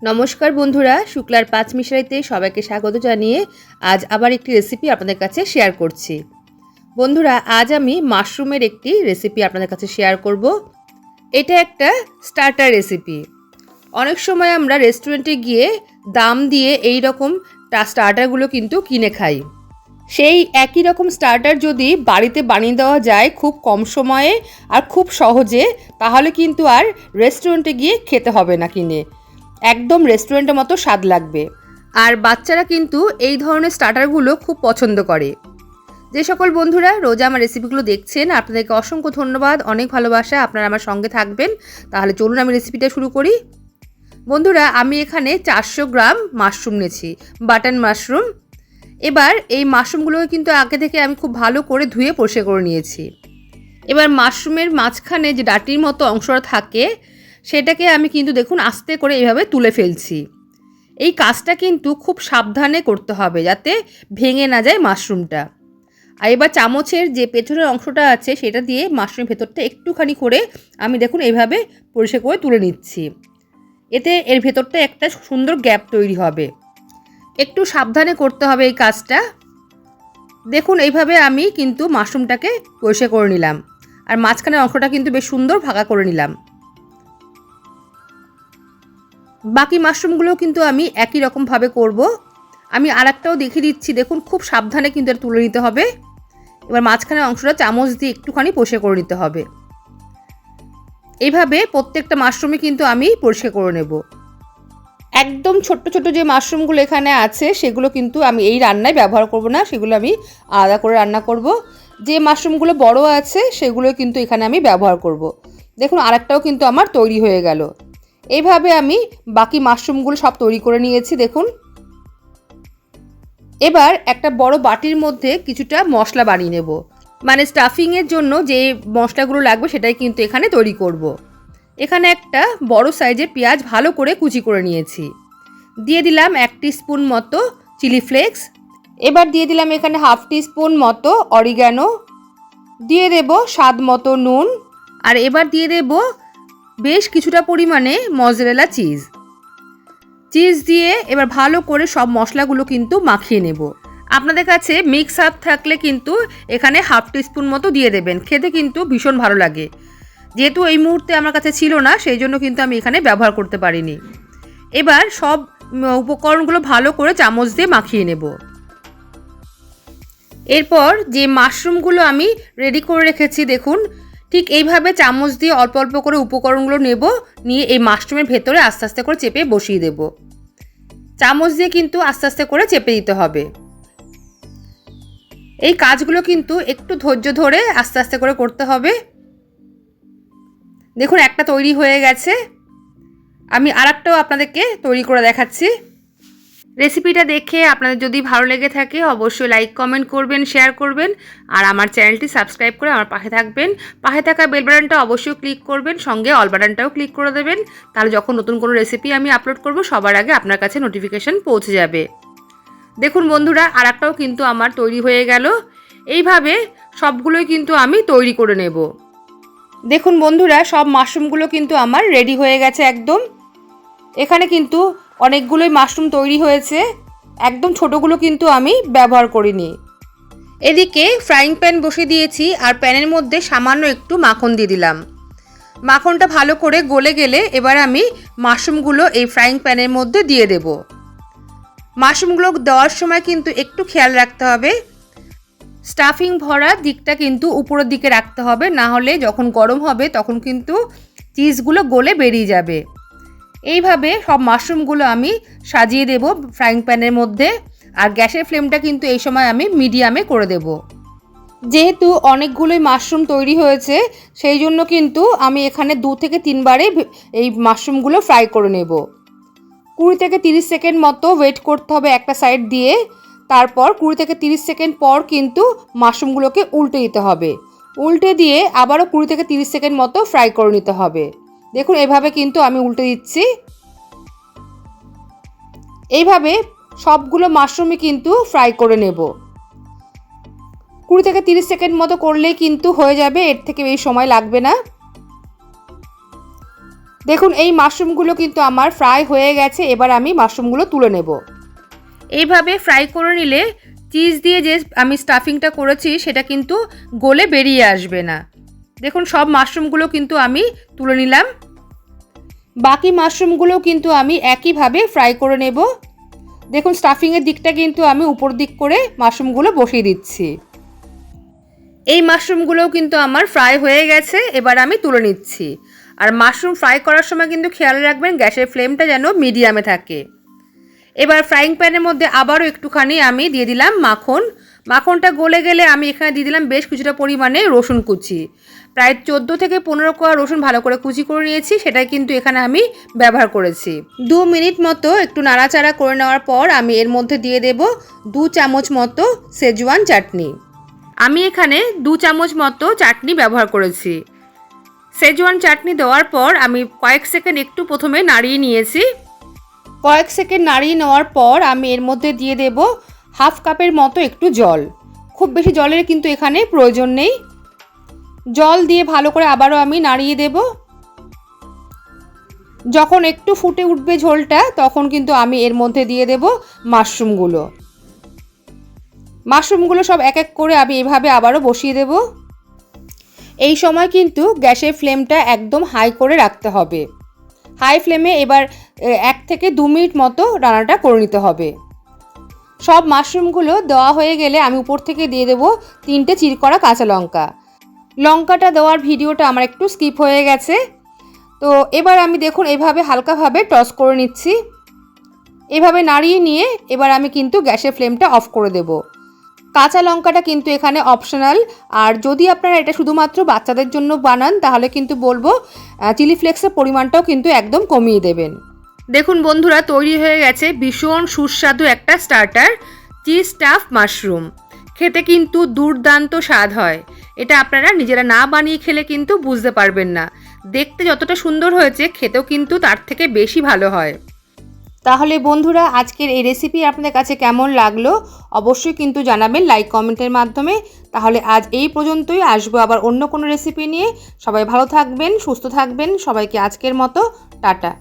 নমস্কার বন্ধুরা, শুক্লার পাঁচমিশালিতে সবাইকে স্বাগত জানিয়ে আজ আবার একটি রেসিপি আপনাদের কাছে শেয়ার করছি। বন্ধুরা, আজ আমি মাশরুমের একটি রেসিপি আপনাদের কাছে শেয়ার করব। এটা একটা স্টার্টার রেসিপি। অনেক সময় আমরা রেস্টুরেন্টে গিয়ে দাম দিয়ে এই রকম স্টার্টারগুলো কিন্তু কিনে খাই। সেই একই রকম স্টার্টার যদি বাড়িতে বানিয়ে দেওয়া যায় খুব কম সময়ে আর খুব সহজে, তাহলে কিন্তু আর রেস্টুরেন্টে গিয়ে খেতে হবে না কিনে, একদম রেস্টুরেন্টের মতো স্বাদ লাগবে। আর বাচ্চারা কিন্তু এই ধরনের স্টার্টারগুলো খুব পছন্দ করে। যে সকল বন্ধুরা রোজ আমার রেসিপিগুলো দেখছেন, আপনাদেরকে অসংখ্য ধন্যবাদ, অনেক ভালোবাসা, আপনারা আমার সঙ্গে থাকবেন। তাহলে চলুন আমি রেসিপিটা শুরু করি। বন্ধুরা, আমি এখানে 400 গ্রাম মাশরুম নিয়েছি, বাটন মাশরুম। এবার এই মাশরুমগুলোকে কিন্তু আগে থেকে আমি খুব ভালো করে ধুয়ে পরিষ্কার করে নিয়েছি। এবার মাশরুমের মাঝখানে যে ডাটির মতো অংশটা থাকে সেটাকে আমি কিন্তু দেখুন আস্তে করে এইভাবে তুলে ফেলছি। এই কাজটা কিন্তু খুব সাবধানে করতে হবে যাতে ভেঙে না যায় মাশরুমটা। আর এবার চামচের যে পেছনের অংশটা আছে সেটা দিয়ে মাশরুমের ভেতরটা একটুখানি করে আমি দেখুন এইভাবে পরিষ্কার করে তুলে নিচ্ছি। এতে এর ভেতরটা একটা সুন্দর গ্যাপ তৈরি হবে। একটু সাবধানে করতে হবে এই কাজটা। দেখুন এইভাবে আমি কিন্তু মাশরুমটাকে পরিষ্কার করে নিলাম, আর মাঝখানের অংশটা কিন্তু বেশ সুন্দর ভাগা করে নিলাম। বাকি মাশরুমগুলোও কিন্তু আমি একই রকমভাবে করব। আমি আরেকটাও দেখিয়ে দিচ্ছি, দেখুন খুব সাবধানে কিন্তু এটা তুলে নিতে হবে। এবার মাঝখানের অংশটা চামচ দিয়ে একটুখানি পরিষ্কার করে নিতে হবে। এইভাবে প্রত্যেকটা মাশরুমই কিন্তু আমি পরিষ্কার করে নেব। একদম ছোট্ট ছোট্ট যে মাশরুমগুলো এখানে আছে সেগুলো কিন্তু আমি এই রান্নায় ব্যবহার করব না, সেগুলো আমি আলাদা করে রান্না করব। যে মাশরুমগুলো বড় আছে সেগুলো কিন্তু এখানে আমি ব্যবহার করব। দেখুন আরেকটাও কিন্তু আমার তৈরি হয়ে গেল। এইভাবে আমি বাকি মাশরুমগুলো সব তৈরি করে নিয়েছি দেখুন। এবার একটা বড় বাটির মধ্যে কিছুটা মশলা বানিয়ে নেব, মানে স্টাফিংয়ের জন্য যে মশলাগুলো লাগবে সেটাই কিন্তু এখানে তৈরি করব। এখানে একটা বড় সাইজের পেঁয়াজ ভালো করে কুচি করে নিয়েছি। দিয়ে দিলাম 1 টিস্পুন মতো চিলি ফ্লেক্স। এবার দিয়ে দিলাম এখানে 1/2 টিস্পুন মতো অরিগ্যানো। দিয়ে দেব স্বাদ মতো নুন। আর এবার দিয়ে দেব বেশ কিছুটা পরিমাণে মজরেলা চিজ দিয়ে এবার ভালো করে সব মশলাগুলো কিন্তু মাখিয়ে নেব। আপনাদের কাছে মিক্স আপ থাকলে কিন্তু এখানে 1/2 টিস্পুন মতো দিয়ে দেবেন, খেতে কিন্তু ভীষণ ভালো লাগে। যেহেতু এই মুহূর্তে আমার কাছে ছিল না সেই জন্য কিন্তু আমি এখানে ব্যবহার করতে পারিনি। এবার সব উপকরণগুলো ভালো করে চামচ দিয়ে মাখিয়ে নেব। এরপর যে মাশরুমগুলো আমি রেডি করে রেখেছি দেখুন, ঠিক এইভাবে চামচ দিয়ে অল্প অল্প করে উপকরণগুলো নেব, নিয়ে এই মাশরুমের ভেতরে আস্তে আস্তে করে চেপে বসিয়ে দেব। চামচ দিয়ে কিন্তু আস্তে আস্তে করে চেপে দিতে হবে। এই কাজগুলো কিন্তু একটু ধৈর্য ধরে আস্তে আস্তে করে করতে হবে। দেখুন একটা তৈরি হয়ে গেছে, আমি আরেকটাও আপনাদেরকে তৈরি করে দেখাচ্ছি। রেসিপিটা দেখে আপনাদের যদি ভালো লেগে থাকে অবশ্যই লাইক কমেন্ট করবেন, শেয়ার করবেন, আর আমার চ্যানেলটি সাবস্ক্রাইব করে আমার পাশে থাকবেন। পাশে থাকা বেল বাটনটা অবশ্যই ক্লিক করবেন, সঙ্গে অল বাটনটাও ক্লিক করে দেবেন, তাহলে যখন নতুন কোনো রেসিপি আমি আপলোড করব সবার আগে আপনার কাছে নোটিফিকেশন পৌঁছে যাবে। দেখুন বন্ধুরা, আরেকটাও কিন্তু আমার তৈরি হয়ে গেল। এইভাবে সবগুলোই কিন্তু আমি তৈরি করে নেব। দেখুন বন্ধুরা, সব মাশরুমগুলো কিন্তু আমার রেডি হয়ে গেছে একদম। এখানে কিন্তু অনেকগুলোই মাশরুম তৈরি হয়েছে, একদম ছোটোগুলো কিন্তু আমি ব্যবহার করিনি। এদিকে ফ্রাইং প্যান বসিয়ে দিয়েছি, আর প্যানের মধ্যে সামান্য একটু মাখন দিয়ে দিলাম। মাখনটা ভালো করে গলে গেলে এবার আমি মাশরুমগুলো এই ফ্রাইং প্যানের মধ্যে দিয়ে দেব। মাশরুমগুলো দেওয়ার সময় কিন্তু একটু খেয়াল রাখতে হবে, স্টাফিং ভরা দিকটা কিন্তু উপরের দিকে রাখতে হবে, না হলে যখন গরম হবে তখন কিন্তু চিজগুলো গলে বেরিয়ে যাবে। এইভাবে সব মাশরুমগুলো আমি সাজিয়ে দেব ফ্রাইং প্যানের মধ্যে, আর গ্যাসের ফ্লেমটা কিন্তু এই সময় আমি মিডিয়ামে করে দেব। যেহেতু অনেকগুলোই মাশরুম তৈরি হয়েছে সেই জন্য কিন্তু আমি এখানে 2 থেকে 3 বারে এই মাশরুমগুলো ফ্রাই করে নেব। 20 থেকে 30 সেকেন্ড মতো ওয়েট করতে হবে একটা সাইড দিয়ে, তারপর 20 থেকে 30 সেকেন্ড পর কিন্তু মাশরুমগুলোকে উল্টে দিতে হবে। উল্টে দিয়ে আবারও 20 থেকে 30 সেকেন্ড মতো ফ্রাই করে নিতে হবে। দেখুন এভাবে কিন্তু আমি উল্টে দিচ্ছি। এইভাবে সবগুলো মাশরুমই কিন্তু ফ্রাই করে নেব। 20 থেকে 30 সেকেন্ড মতো করলেই কিন্তু হয়ে যাবে, এর থেকে বেশি সময় লাগবে না। দেখুন এই মাশরুমগুলো কিন্তু আমার ফ্রাই হয়ে গেছে। এবার আমি মাশরুমগুলো তুলে নেব। এইভাবে ফ্রাই করে নিলে চিজ দিয়ে যে আমি স্টাফিংটা করেছি সেটা কিন্তু গলে বেরিয়ে আসবে না। দেখুন সব মাশরুমগুলো কিন্তু আমি তুলে নিলাম। বাকি মাশরুমগুলো কিন্তু আমি একইভাবে ফ্রাই করে নেব। দেখুন স্টাফিংয়ের দিকটা কিন্তু আমি উপর দিক করে মাশরুমগুলো বসিয়ে দিচ্ছি। এই মাশরুমগুলোও কিন্তু আমার ফ্রাই হয়ে গেছে। এবার আমি তুলে নিচ্ছি। আর মাশরুম ফ্রাই করার সময় কিন্তু খেয়াল রাখবেন গ্যাসের ফ্লেমটা যেন মিডিয়ামে থাকে। এবার ফ্রাইং প্যানের মধ্যে আবারও একটুখানি আমি দিয়ে দিলাম মাখন। মাখনটা গলে গেলে আমি এখানে দিয়ে দিলাম বেশ কিছুটা পরিমাণে রসুন কুচি। প্রায় 14 থেকে 15 কোয়া রসুন ভালো করে কুচি করে নিয়েছি, সেটাই কিন্তু এখানে আমি ব্যবহার করেছি। 2 মিনিট মতো একটু নাড়াচাড়া করে নেওয়ার পর আমি এর মধ্যে দিয়ে দেব 2 চামচ মতো সেজওয়ান চাটনি। আমি এখানে 2 চামচ মতো চাটনি ব্যবহার করেছি। সেজওয়ান চাটনি দেওয়ার পর আমি কয়েক সেকেন্ড একটু প্রথমে নাড়িয়ে নিয়েছি। কয়েক সেকেন্ড নাড়িয়ে নেওয়ার পর আমি এর মধ্যে দিয়ে দেব হাফ কাপের মতো একটু জল। খুব বেশি জলের কিন্তু এখানে প্রয়োজন নেই। জল দিয়ে ভালো করে আবারও আমি নাড়িয়ে দেব। যখন একটু ফুটে উঠবে ঝোলটা তখন কিন্তু আমি এর মধ্যে দিয়ে দেব মাশরুমগুলো। মাশরুমগুলো সব এক এক করে আমি এভাবে আবারও বসিয়ে দেব। এই সময় কিন্তু গ্যাসের ফ্লেমটা একদম হাই করে রাখতে হবে। হাই ফ্লেমে এবার 1 থেকে 2 মিনিট মতো রান্নাটা করে নিতে হবে। সব মাশরুমগুলো দেওয়া হয়ে গেলে আমি উপর থেকে দিয়ে দেব 3টে চির করা কাঁচা লঙ্কা। লঙ্কাটা দেওয়ার ভিডিওটা আমার একটু স্কিপ হয়ে গেছে। তো এবার আমি দেখুন এভাবে হালকাভাবে টস করে নিচ্ছি। এভাবে নাড়িয়ে নিয়ে এবার আমি কিন্তু গ্যাসের ফ্লেমটা অফ করে দেব। কাঁচা লঙ্কাটা কিন্তু এখানে অপশনাল। আর যদি আপনারা এটা শুধুমাত্র বাচ্চাদের জন্য বানান তাহলে কিন্তু বলবো চিলি ফ্লেক্সের পরিমাণটাও কিন্তু একদম কমিয়ে দেবেন। দেখুন বন্ধুরা তৈরি হয়ে গেছে ভীষণ সুস্বাদু একটা স্টার্টার চিজ স্টাফ মাশরুম। খেতে কিন্তু দুর্দান্ত স্বাদ হয়। এটা আপনারা নিজেরা না বানিয়ে খেলে কিন্তু বুঝতে পারবেন না। দেখতে যতটা সুন্দর হয়েছে খেতেও কিন্তু তার থেকে বেশি ভালো হয়। তাহলে বন্ধুরা আজকের এই রেসিপি আপনাদের কাছে কেমন লাগলো অবশ্যই কিন্তু জানাবেন লাইক কমেন্টের মাধ্যমে। তাহলে আজ এই পর্যন্তই, আসবো আবার অন্য কোনো রেসিপি নিয়ে। সবাই ভালো থাকবেন, সুস্থ থাকবেন। সবাইকে আজকের মতো টাটা।